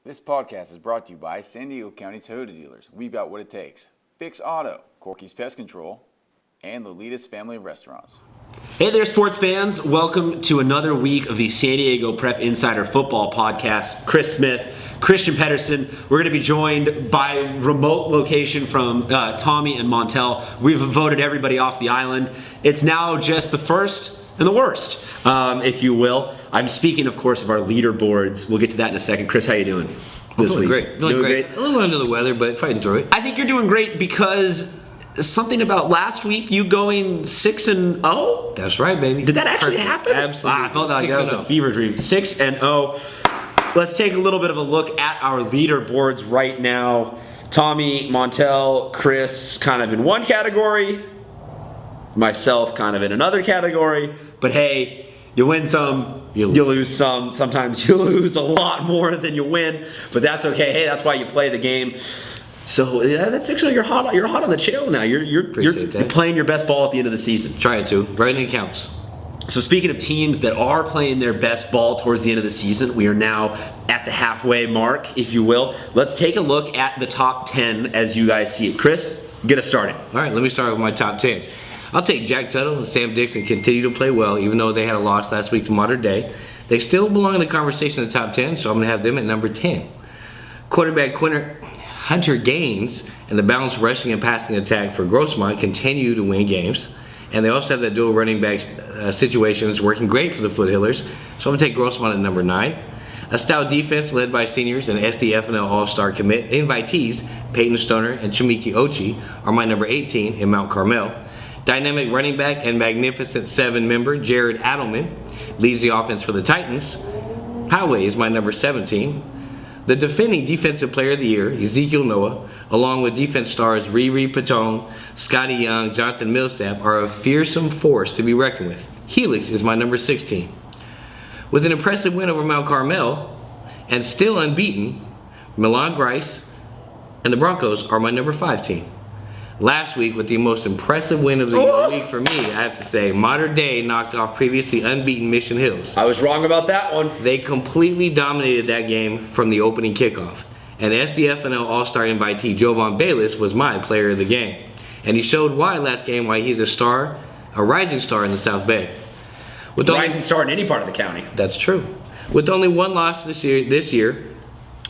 This podcast is brought to you by San Diego County Toyota dealers. We've got what it takes. Fix Auto, Corky's Pest Control, and Lolita's Family of Restaurants. Hey there, sports fans. Welcome to another week of the San Diego Prep Insider Football Podcast. Chris Smith, Christian Pedersen. We're going to be joined by remote location from Tommy and Montel. We've voted everybody off the island. It's now just the first and the worst, if you will. I'm speaking, of course, of our leaderboards. We'll get to that in a second. Chris, how you doing this week? Great. Doing great. A little under the weather, but fighting through it. I think you're doing great because something about last week, you going 6-0? That's right, baby. Did that actually happen? Absolutely. I felt like that was a fever dream. 6-0. Let's take a little bit of a look at our leaderboards right now. Tommy, Montel, Chris kind of in one category. Myself kind of in another category. But hey, you win some, you lose some. Sometimes you lose a lot more than you win, but that's okay. Hey, that's why you play the game. So yeah, that's actually you're hot on the trail now. You're playing your best ball at the end of the season. Trying to. Right when it counts. So speaking of teams that are playing their best ball towards the end of the season, we are now at the halfway mark, if you will. Let's take a look at the top 10 as you guys see it. Chris, get us started. All right, let me start with my top 10. I'll take Jack Tuttle and Sam Dixon continue to play well, even though they had a loss last week to Modern Day. They still belong in the conversation in the top 10, so I'm going to have them at number 10. Quarterback Hunter Gaines and the balanced rushing and passing attack for Grossmont continue to win games. And they also have that dual running back situation that's working great for the Foothillers. So I'm going to take Grossmont at number 9. A stout defense led by seniors and SDFNL All-Star commit invitees Peyton Stoner and Chimiki Ochi are my number 18 in Mount Carmel. Dynamic running back and magnificent 7 member Jared Adelman leads the offense for the Titans. Poway is my number 17. The defending Defensive Player of the Year, Ezekiel Noah, along with defense stars Riri Patone, Scotty Young, Jonathan Millsap, are a fearsome force to be reckoned with. Helix is my number 16. With an impressive win over Mount Carmel and still unbeaten, Milan Grice and the Broncos are my number 5 team. Last week, with the most impressive win of the week for me, I have to say, Modern Day knocked off previously unbeaten Mission Hills. I was wrong about that one. They completely dominated that game from the opening kickoff. And SDFNL All-Star invitee Jovan Bayless was my player of the game. And he showed last game why he's a rising star in the South Bay. Rising star in any part of the county. That's true. With only one loss this year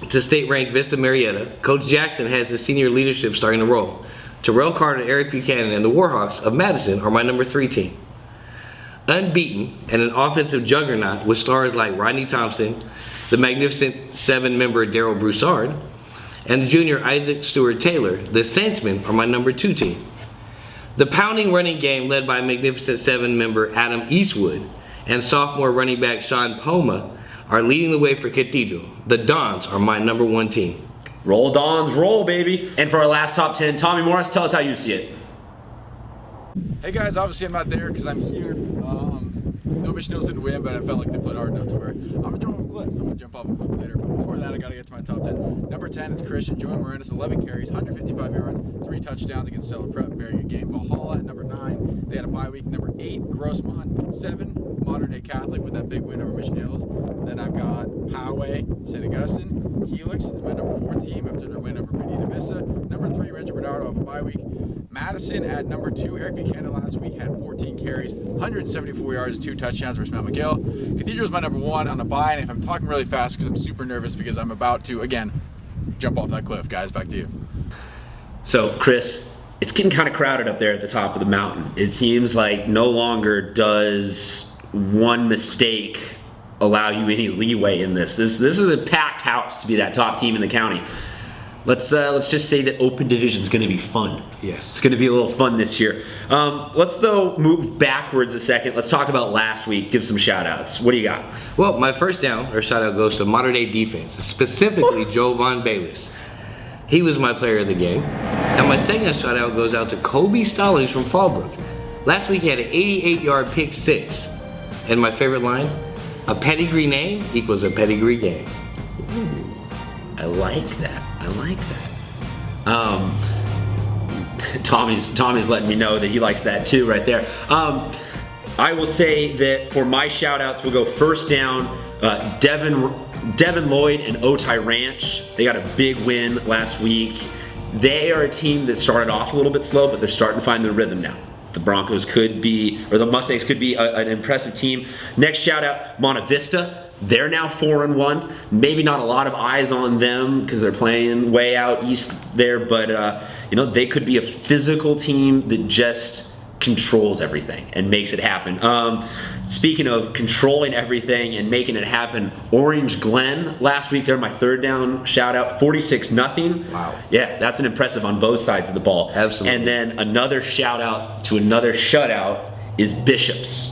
to state-ranked Vista Marietta, Coach Jackson has his senior leadership starting to roll. Terrell Carter, Eric Buchanan, and the Warhawks of Madison are my number 3 team. Unbeaten and an offensive juggernaut with stars like Rodney Thompson, the magnificent 7-member Daryl Broussard, and the junior Isaac Stewart Taylor, the Saintsmen are my number 2 team. The pounding running game led by magnificent 7-member Adam Eastwood and sophomore running back Sean Poma are leading the way for Cathedral. The Dons are my number 1 team. Roll Dons, roll, baby. And for our last top 10, Tommy Morris, tell us how you see it. Hey guys, obviously I'm not there because I'm here. No Mission Hills didn't win, but I felt like they played hard enough to where I'm going to jump off a cliff. So I'm going to jump off a cliff later. But before that, I got to get to my top 10. Number 10 is Christian. Joey Moranis, 11 carries, 155 yards, 3 touchdowns against Stellar Prep. Very good game. Valhalla at number 9. They had a bye week. Number 8, Grossmont. 7, Modern Day Catholic with that big win over Mission Hills. Then I've got Poway, St. Augustine. Helix is my number 4 team after their win over Bonita Vista. Number 3, Rancho Bernardo off a bye week. Madison at number 2. Eric Buchanan last week had 14 carries, 174 yards, and 2 touchdowns versus Mount McGill. Cathedral is my number 1 on the bye, and if I'm talking really fast because I'm super nervous because I'm about to, again, jump off that cliff. Guys, back to you. So, Chris, it's getting kind of crowded up there at the top of the mountain. It seems like no longer does one mistake allow you any leeway in this. This is a packed house to be that top team in the county. Let's just say that open division is going to be fun. Yes. It's going to be a little fun this year. Let's, though, move backwards a second. Let's talk about last week. Give some shout-outs. What do you got? Well, my first down, or shout-out, goes to Modern Day defense, specifically Jovan Bayless. He was my player of the game. And my second shout-out goes out to Kobe Stallings from Fallbrook. Last week he had an 88-yard pick 6. And my favorite line, a pedigree name equals a pedigree game. Ooh, I like that. Tommy's letting me know that he likes that too right there. I will say that for my shout outs, we'll go first down, Devin Devin Lloyd and Otay Ranch, they got a big win last week. They are a team that started off a little bit slow, but they're starting to find their rhythm now. The Broncos could be, or the Mustangs could be an impressive team. Next shout out, Monte Vista. They're now 4-1. Maybe not a lot of eyes on them because they're playing way out east there, but they could be a physical team that just controls everything and makes it happen. Speaking of controlling everything and making it happen, Orange Glen last week, they're my third down shout out, 46-0. Wow. Yeah, that's an impressive on both sides of the ball. Absolutely. And then another shout out to another shutout is Bishops.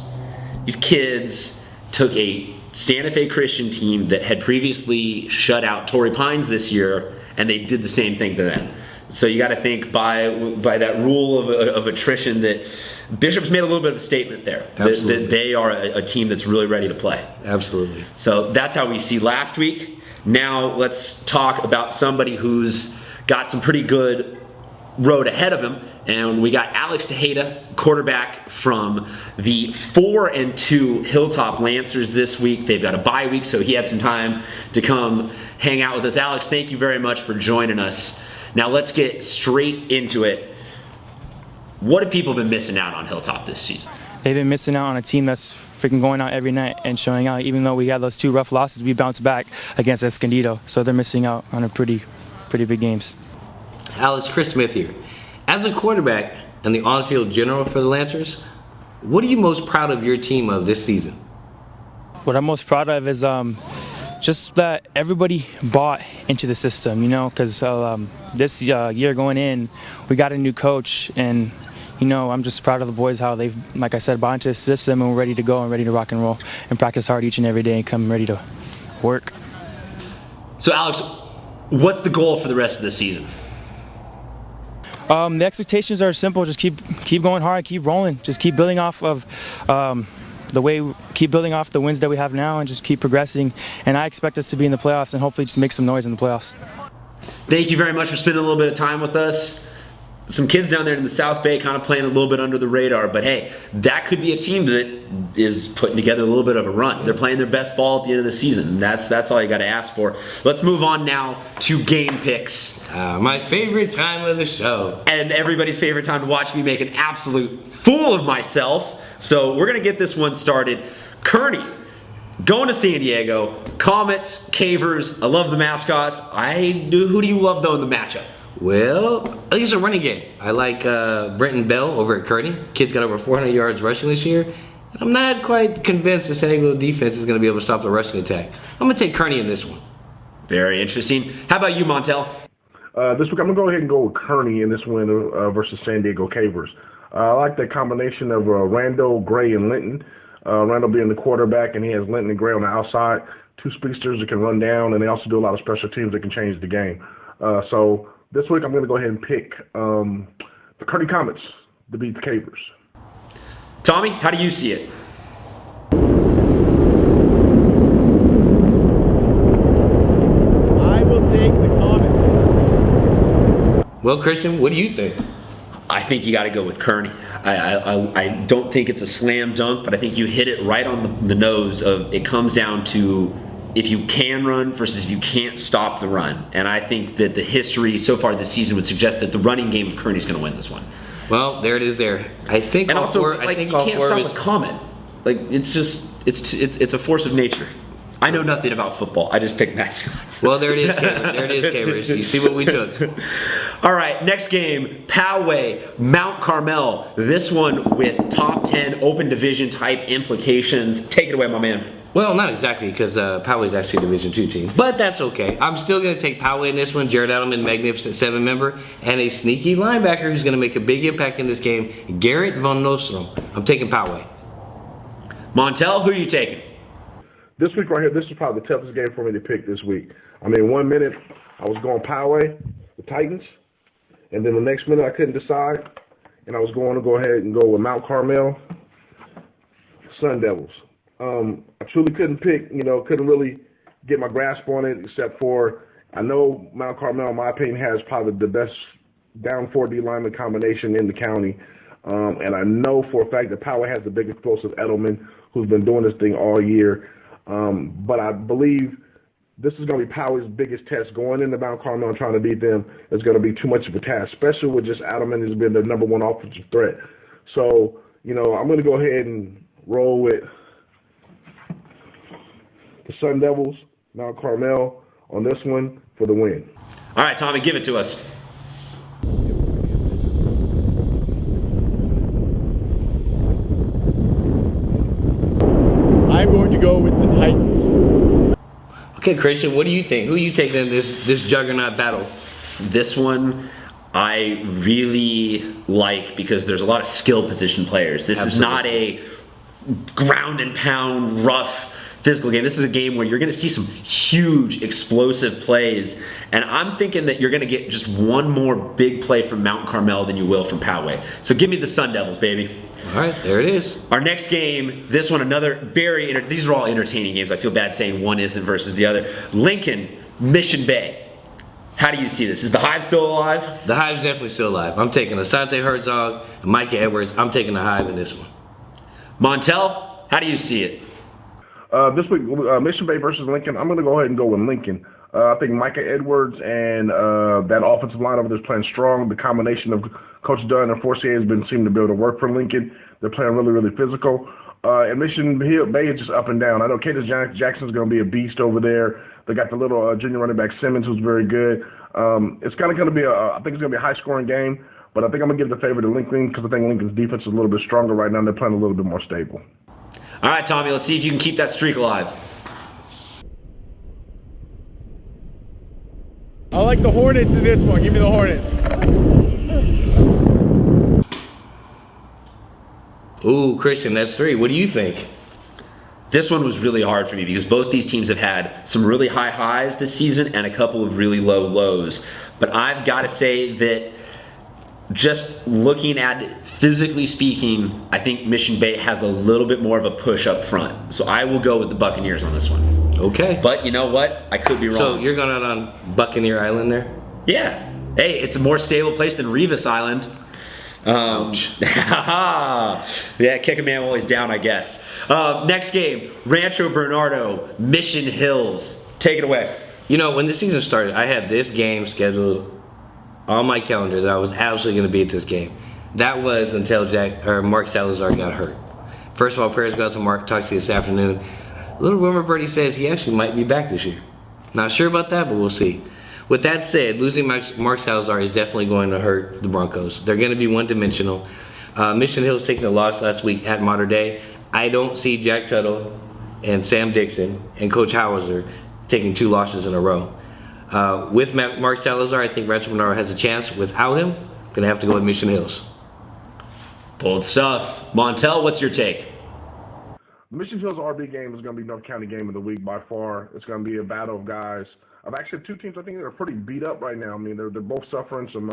These kids took a Santa Fe Christian team that had previously shut out Torrey Pines this year, and they did the same thing to them. So you got to think by that rule of attrition that Bishops made a little bit of a statement there. That they are a team that's really ready to play. Absolutely. So that's how we see last week. Now let's talk about somebody who's got some pretty good road ahead of him, and we got Alex Tejada, quarterback from the 4-2 Hilltop Lancers this week. They've got a bye week, so he had some time to come hang out with us. Alex, thank you very much for joining us. Now let's get straight into it. What have people been missing out on Hilltop this season? They've been missing out on a team that's freaking going out every night and showing out. Even though we had those 2 rough losses, we bounced back against Escondido. So they're missing out on a pretty big games. Alex, Chris Smith here. As a quarterback and the on-field general for the Lancers, what are you most proud of your team of this season? What I'm most proud of is just that everybody bought into the system, because this year going in, we got a new coach, and I'm just proud of the boys how they've, like I said, bought into the system, and we're ready to go and ready to rock and roll and practice hard each and every day and come ready to work. So Alex, what's the goal for the rest of the season? The expectations are simple. Just keep going hard, keep rolling. Just keep building off of keep building off the wins that we have now, and just keep progressing. And I expect us to be in the playoffs and hopefully just make some noise in the playoffs. Thank you very much for spending a little bit of time with us. Some kids down there in the South Bay kind of playing a little bit under the radar, but hey, that could be a team that is putting together a little bit of a run. They're playing their best ball at the end of the season. That's all you got to ask for. Let's move on now to game picks. My favorite time of the show. And everybody's favorite time to watch me make an absolute fool of myself. So we're going to get this one started. Kearny, going to San Diego. Comets, Cavers. I love the mascots. Who do you love, though, in the matchup? Well, I think it's a running game. I like Brenton Bell over at Kearny. Kid's got over 400 yards rushing this year. And I'm not quite convinced the San Diego defense is going to be able to stop the rushing attack. I'm going to take Kearny in this one. Very interesting. How about you, Montel? This week I'm going to go ahead and go with Kearny in this win versus San Diego Cavers. I like the combination of Randall, Gray, and Linton. Randall being the quarterback, and he has Linton and Gray on the outside. 2 speedsters that can run down, and they also do a lot of special teams that can change the game. So this week I'm going to go ahead and pick the Kearny Comets to beat the Cavers. Tommy, how do you see it? I will take the Comets. Well, Christian, what do you think? I think you got to go with Kearny. I don't think it's a slam dunk, but I think you hit it right on the nose of it comes down to if you can run versus if you can't stop the run. And I think that the history so far this season would suggest that the running game of Kearny is going to win this one. Well, there it is there. I think And also, I think you all can't four stop of a his, Comet. Like, it's just, it's a force of nature. I know nothing about football. I just pick mascots. Well, there it is, Cameron. There it is, Cameron. You see what we took. All right, next game, Poway Mt. Carmel. This one with top 10 open division type implications. Take it away, my man. Well, not exactly, because Poway's actually a Division II team. But that's okay. I'm still going to take Poway in this one. Jared Edelman, magnificent 7 member, and a sneaky linebacker who's going to make a big impact in this game, Garrett Von Nostrum. I'm taking Poway. Montel, who are you taking? This week right here, this is probably the toughest game for me to pick this week. I mean, 1 minute I was going Poway, the Titans, and then the next minute I couldn't decide, and I was going to go ahead and go with Mount Carmel, Sun Devils. I truly couldn't pick, couldn't really get my grasp on it, except for I know Mount Carmel, in my opinion, has probably the best down 4D lineman combination in the county. And I know for a fact that Poway has the biggest explosive Edelman, who's been doing this thing all year. But I believe this is going to be Poway's biggest test. Going into Mount Carmel and trying to beat them is going to be too much of a task, especially with just Adelman has been the number one offensive threat. So, I'm going to go ahead and roll with the Sun Devils, Mount Carmel, on this one for the win. All right, Tommy, give it to us. I'm going to go with the Titans. Okay, Christian, what do you think? Who are you taking in this juggernaut battle? This one I really like because there's a lot of skill position players. This is not a ground and pound, rough, physical game. This is a game where you're going to see some huge, explosive plays, and I'm thinking that you're going to get just one more big play from Mount Carmel than you will from Poway. So give me the Sun Devils, baby. All right, there it is. Our next game, this one, these are all entertaining games. I feel bad saying one isn't versus the other. Lincoln, Mission Bay. How do you see this? Is the Hive still alive? The Hive's definitely still alive. I'm taking Asante Herzog and Micah Edwards. I'm taking the Hive in this one. Montel, how do you see it? This week, Mission Bay versus Lincoln, I'm going to go ahead and go with Lincoln. I think Micah Edwards and that offensive line over there is playing strong. The combination of Coach Dunn and Forcier has been seeming to be able to work for Lincoln. They're playing really, really physical. And Mission Bay is just up and down. I know Cadence Jackson's going to be a beast over there. They got the little junior running back Simmons, who's very good. It's kind of going to be I think it's going to be a high-scoring game. But I think I'm going to give the favor to Lincoln because I think Lincoln's defense is a little bit stronger right now. And they're playing a little bit more stable. All right, Tommy, let's see if you can keep that streak alive. I like the Hornets in this one. Give me the Hornets. Ooh, Christian, that's 3. What do you think? This one was really hard for me because both these teams have had some really high highs this season and a couple of really low lows. But I've got to say that just looking at it, physically speaking, I think Mission Bay has a little bit more of a push up front. So I will go with the Buccaneers on this one. Okay. But you know what? I could be wrong. So you're going out on Buccaneer Island there? Yeah. Hey, it's a more stable place than Revis Island. Yeah, kick a man while he's down, I guess. Next game, Rancho Bernardo, Mission Hills. Take it away. When the season started, I had this game scheduled on my calendar that I was absolutely going to be at this game. That was until Mark Salazar got hurt. First of all, prayers go out to Mark. Talked to you this afternoon. Little rumor birdie says he actually might be back this year. Not sure about that, but we'll see. With that said, losing Mark Salazar is definitely going to hurt the Broncos. They're going to be one-dimensional. Mission Hill's taking a loss last week at Mater Dei. I don't see Jack Tuttle and Sam Dixon and Coach Hauser taking 2 losses in a row. With Mark Salazar, I think Rancho Bernardo has a chance. Without him, I'm going to have to go with Mission Hills. Bold stuff. Montel, what's your take? Mission Hill's RB game is going to be North County game of the week by far. It's going to be a battle of guys. I've actually 2 teams I think that are pretty beat up right now. I mean, they're both suffering some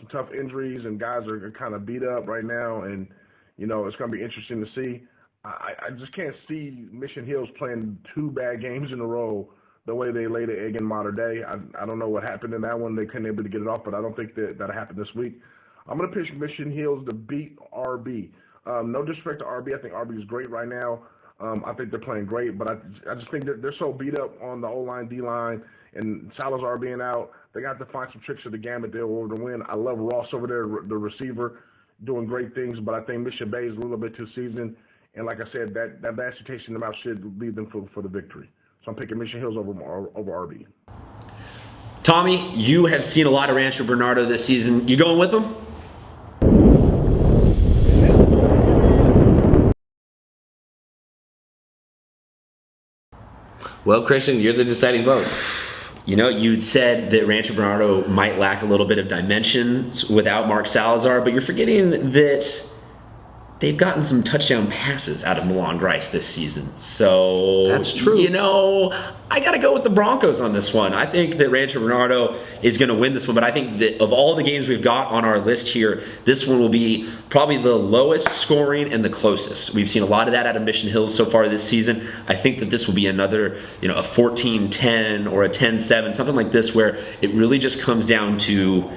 tough injuries, and guys are kind of beat up right now. And it's going to be interesting to see. I just can't see Mission Hills playing 2 bad games in a row the way they laid an egg in Mater Dei. I don't know what happened in that one. They couldn't able to get it off, but I don't think that'll happen this week. I'm going to pitch Mission Hills to beat RB. No disrespect to RB. I think RB is great right now. I think they're playing great, but I just think that they're so beat up on the O-line, D-line, and Salazar being out. They got to find some tricks of the gamut there over the win. I love Ross over there, the receiver, doing great things, but I think Mission Bay is a little bit too seasoned. And like I said, that bad taste in the mouth should lead them for the victory. So I'm picking Mission Hills over RB. Tommy, you have seen a lot of Rancho Bernardo this season. You going with them? Well, Christian, you're the deciding vote. You said that Rancho Bernardo might lack a little bit of dimension without Mark Salazar, but you're forgetting that they've gotten some touchdown passes out of Milan Grice this season. So, that's true. I got to go with the Broncos on this one. I think that Rancho Bernardo is going to win this one, but I think that of all the games we've got on our list here, this one will be probably the lowest scoring and the closest. We've seen a lot of that out of Mission Hills so far this season. I think that this will be another, a 14-10 or a 10-7, something like this, where it really just comes down to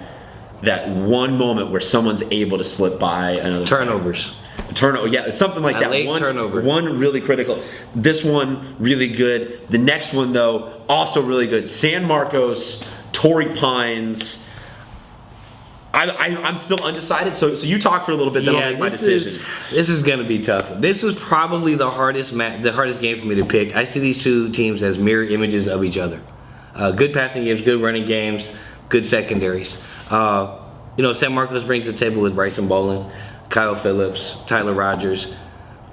that one moment where someone's able to slip by another turnovers. Turnover, yeah, something like that. Late turnover. One really critical. This one really good. The next one though, also really good. San Marcos, Torrey Pines. I'm still undecided. So you talk for a little bit, then I'll make my decision. This is going to be tough. This is probably the hardest game for me to pick. I see these two teams as mirror images of each other. Good passing games, good running games, good secondaries. San Marcos brings the table with Bryson Bolin, Kyle Phillips, Tyler Rogers.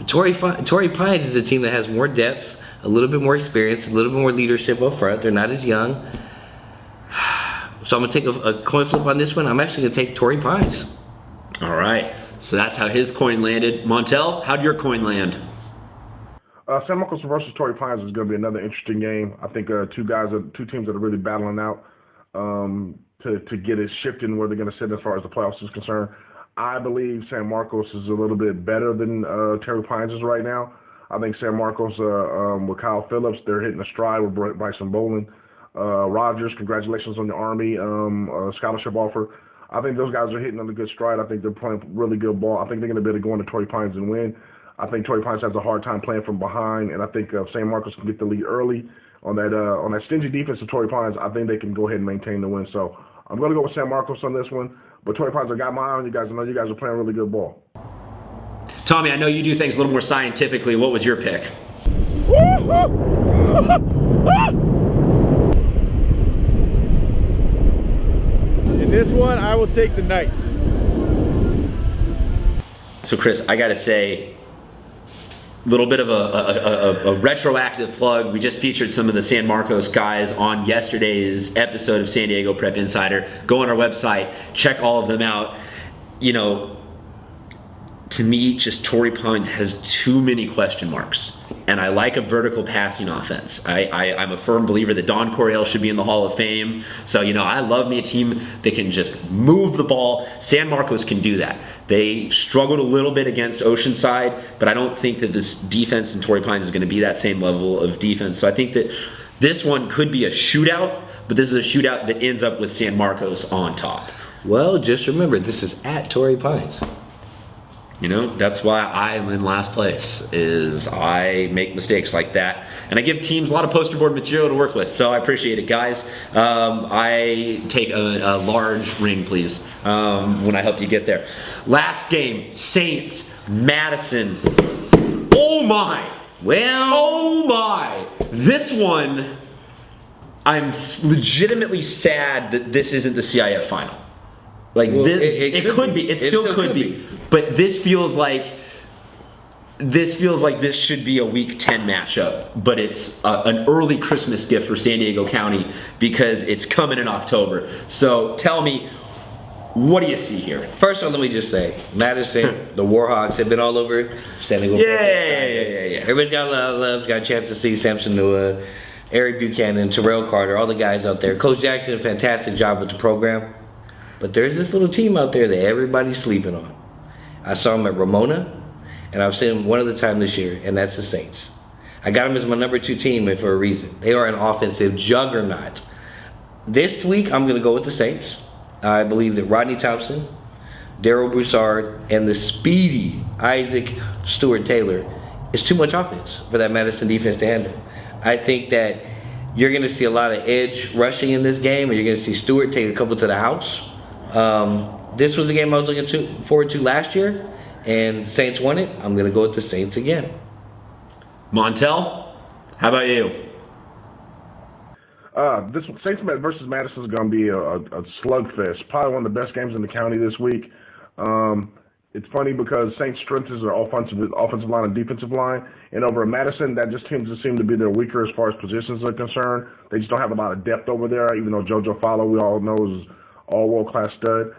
Torrey Pines is a team that has more depth, a little bit more experience, a little bit more leadership up front. They're not as young. So I'm going to take a coin flip on this one. I'm actually going to take Torrey Pines. All right. So that's how his coin landed. Montel, how'd your coin land? San Marcos versus Torrey Pines is going to be another interesting game. I think two teams that are really battling out to get it shifting where they're going to sit as far as the playoffs is concerned. I believe San Marcos is a little bit better than Torrey Pines is right now. I think San Marcos with Kyle Phillips, they're hitting a stride with Bryson Bolin. Rogers, congratulations on the Army scholarship offer. I think those guys are hitting on a good stride. I think they're playing really good ball. I think they're going to be able to go into Torrey Pines and win. I think Torrey Pines has a hard time playing from behind, and I think San Marcos can get the lead early on that stingy defense of Torrey Pines. I think they can go ahead and maintain the win. So I'm going to go with San Marcos on this one. But Torrey Pines, I got my eye on you guys. I know you guys are playing really good ball. Tommy, I know you do things a little more scientifically. What was your pick? In this one, I will take the Knights. So Chris, I gotta say, a little bit of a retroactive plug. We just featured some of the San Marcos guys on yesterday's episode of San Diego Prep Insider. Go on our website, check all of them out. To me, just Torrey Pines has too many question marks. And I like a vertical passing offense. I'm a firm believer that Don Coryell should be in the Hall of Fame. So, I love me a team that can just move the ball. San Marcos can do that. They struggled a little bit against Oceanside, but I don't think that this defense in Torrey Pines is going to be that same level of defense. So I think that this one could be a shootout, but this is a shootout that ends up with San Marcos on top. Well, just remember, this is at Torrey Pines. That's why I'm in last place, is I make mistakes like that. And I give teams a lot of poster board material to work with, so I appreciate it, guys. I take a large ring, please, when I help you get there. Last game, Saints, Madison. Oh my! Well, oh my! This one, I'm legitimately sad that this isn't the CIF final. It could be. It still could be. But this feels like this should be a Week 10 matchup. But it's an early Christmas gift for San Diego County because it's coming in October. So tell me, what do you see here? First of all, let me just say, Madison, the Warhawks have been all over San Diego. Yeah. Everybody's got a lot of love. Got a chance to see Samson Nua, Eric Buchanan, Terrell Carter, all the guys out there. Coach Jackson did a fantastic job with the program. But there's this little team out there that everybody's sleeping on. I saw them at Ramona, and I've seen them one other time this year, and that's the Saints. I got them as my number 2 team for a reason. They are an offensive juggernaut. This week, I'm going to go with the Saints. I believe that Rodney Thompson, Daryl Broussard, and the speedy Isaac Stewart-Taylor is too much offense for that Madison defense to handle. I think that you're going to see a lot of edge rushing in this game, and you're going to see Stewart take a couple to the house. This was a game I was looking forward to last year, and Saints won it. I'm going to go with the Saints again. Montel, how about you? This Saints versus Madison is going to be a slugfest. Probably one of the best games in the county this week. It's funny because Saints' strength is their offensive line and defensive line, and over at Madison, that just tends to seem to be their weaker as far as positions are concerned. They just don't have a lot of depth over there, even though JoJo Fallow, we all know, is all world-class stud.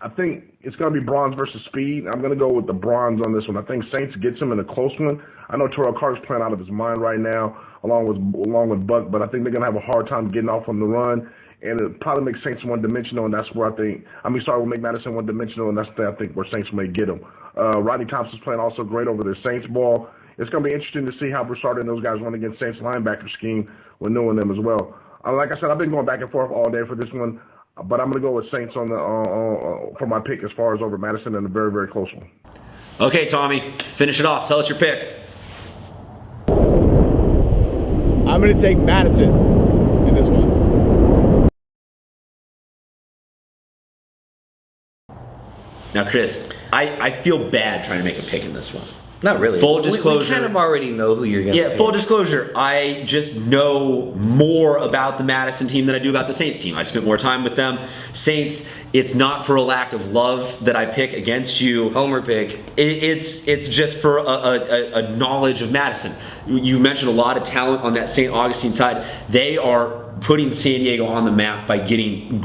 I think it's going to be bronze versus speed. I'm going to go with the bronze on this one. I think Saints gets him in a close one. I know Terrell Carter's playing out of his mind right now, along with Buck, but I think they're going to have a hard time getting off on the run, and it probably makes Saints one-dimensional, and that's where we'll make Madison one-dimensional, and that's I think where Saints may get them. Rodney Thompson's playing also great over their Saints ball. It's going to be interesting to see how Broussard and those guys run against Saints linebacker scheme with knowing them as well. Like I said, I've been going back and forth all day for this one. but I'm going to go with Saints on the for my pick as far as over Madison in a very, very close one. Okay, Tommy, finish it off. Tell us your pick. I'm going to take Madison in this one. Now, Chris, I feel bad trying to make a pick in this one. Not really. Full disclosure. We kind of already know who you're going to pick. Full disclosure, I just know more about the Madison team than I do about the Saints team. I spent more time with them. Saints, it's not for a lack of love that I pick against you. Homer pick. It's just for a knowledge of Madison. You mentioned a lot of talent on that St. Augustine side. They are putting San Diego on the map by getting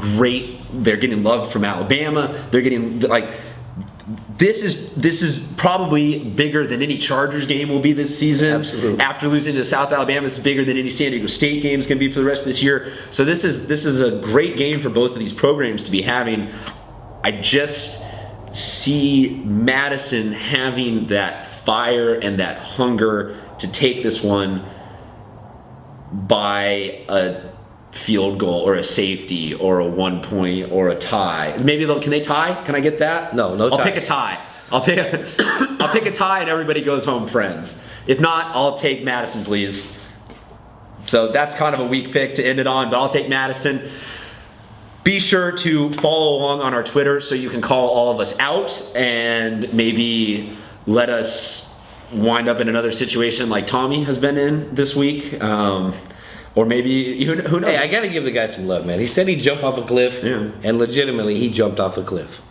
they're getting love from Alabama. They're getting, like, this is probably bigger than any Chargers game will be this season. Absolutely. After losing to South Alabama, this is bigger than any San Diego State game is going to be for the rest of this year. So this is a great game for both of these programs to be having. I just see Madison having that fire and that hunger to take this one by a field goal or a safety or a 1 point or a tie. Maybe can they tie? Can I get that? No tie. I'll pick a tie. I'll pick a tie and everybody goes home friends. If not, I'll take Madison, please. So that's kind of a weak pick to end it on, but I'll take Madison. Be sure to follow along on our Twitter so you can call all of us out and maybe let us wind up in another situation like Tommy has been in this week. Or maybe, who knows? Hey, I got to give the guy some love, man. He said he'd jump off a cliff, and legitimately he jumped off a cliff.